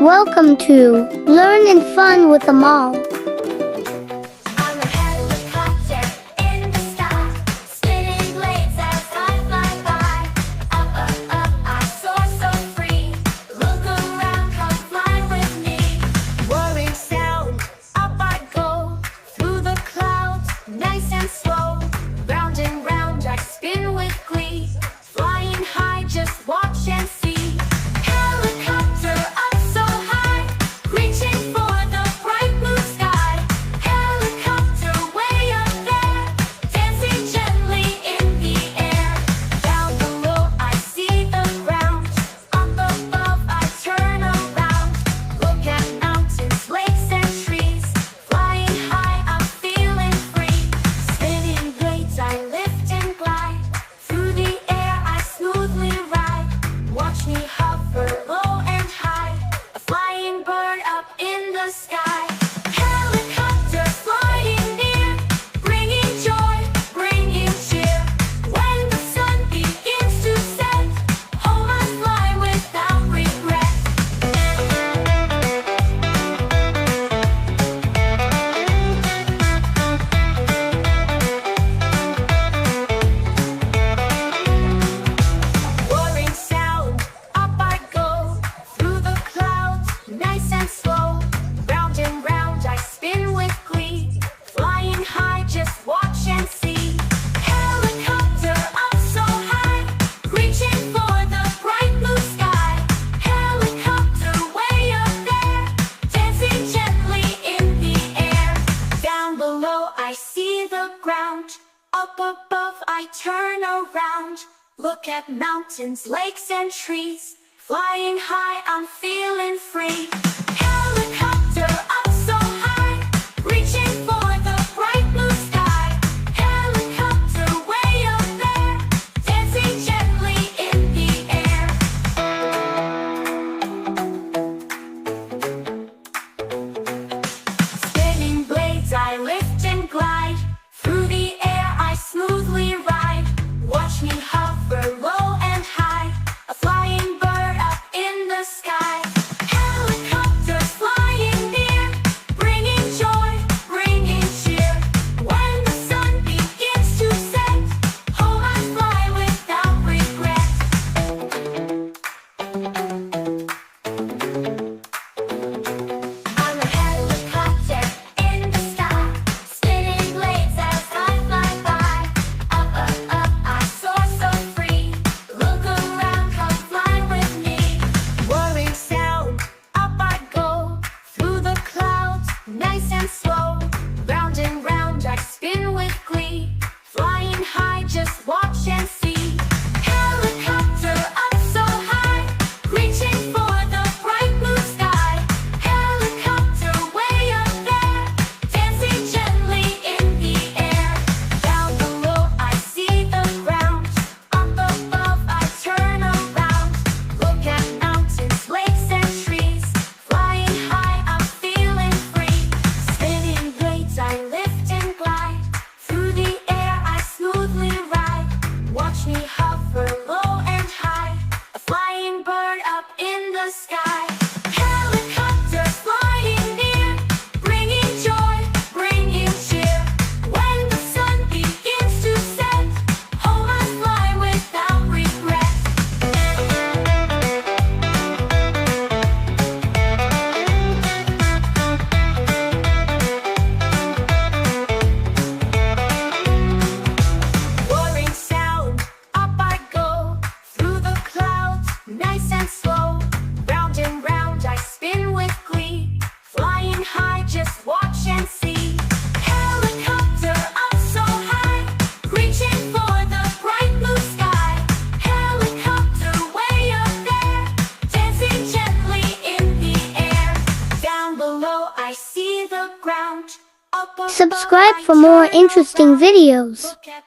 Welcome to Learn and Fun with the Mall. I'm a helicopter in the sky, spinning blades as I fly by. Up, up, up, I soar so free. Look around, come fly with me. Whirring sound, up I go, through the clouds, nice and slow. Round and round I spin with glee. Flying high, just watch and see. Helicopter up so high, reaching for the bright blue sky. Helicopter way up there, dancing gently in the air. Down below I see the ground, up above I turn around. Look at mountains, lakes and trees, flying high I'm feeling free. Spinning blades I lift and glide, through the air I smoothly ride. Watch me hover low and high, a flying bird up in the sky. Helicopter flying near, bringing joy, bringing cheer. When the sun begins to set, home I fly without regret. Whirring sound, up I go, through the clouds, nice and slow. Round and round I spin with glee, flying high, just watch and see. Helicopter up so high, reaching for the bright blue sky. Helicopter way up there, dancing gently in the air. Down below I see the ground, up above I turn around. Look at mountains, lakes and trees, flying high I'm feeling free. Helicopter up so high, reaching for the bright blue sky. Helicopter way up there, dancing gently in the air. Spinning blades I lift and glide, through the air I smoothly ride. Watch me hover low and high, a flying bird up in the sky. Helicopters flying near, bringing joy, bringing cheer. When the sun begins to set, home I fly without regret. I'm a helicopter in the sky, spinning blades as I fly by. Up, up, up, I soar so free. Look around, come fly with me. Whirring sound, up I go, through the clouds, nice and slow. Round and round I spin with glee, flying high, just watch and see. Helicopter up so high, reaching for the bright blue sky. Helicopter way up there, dancing gently in the air. Down below I see the ground, up above I turn around. Look at mountains, lakes and trees, flying high I'm feeling free. Spinning blades I lift and glide, through the air I smoothly ride. Watch me hover low and high, a flying bird up in the sky. Helicopter flying near, bringing joy, bringing cheer. When the sun begins to set, home I fly without regret. Whirring sound, up I go, through the clouds, nice and slow. Round and round I spin with glee, flying high, just watch and see. Helicopter up so high, reaching for the bright blue sky. Helicopter way up there, dancing gently in the air. Down below I see the ground, up above Subscribe I for more turn interesting around. videos. Look at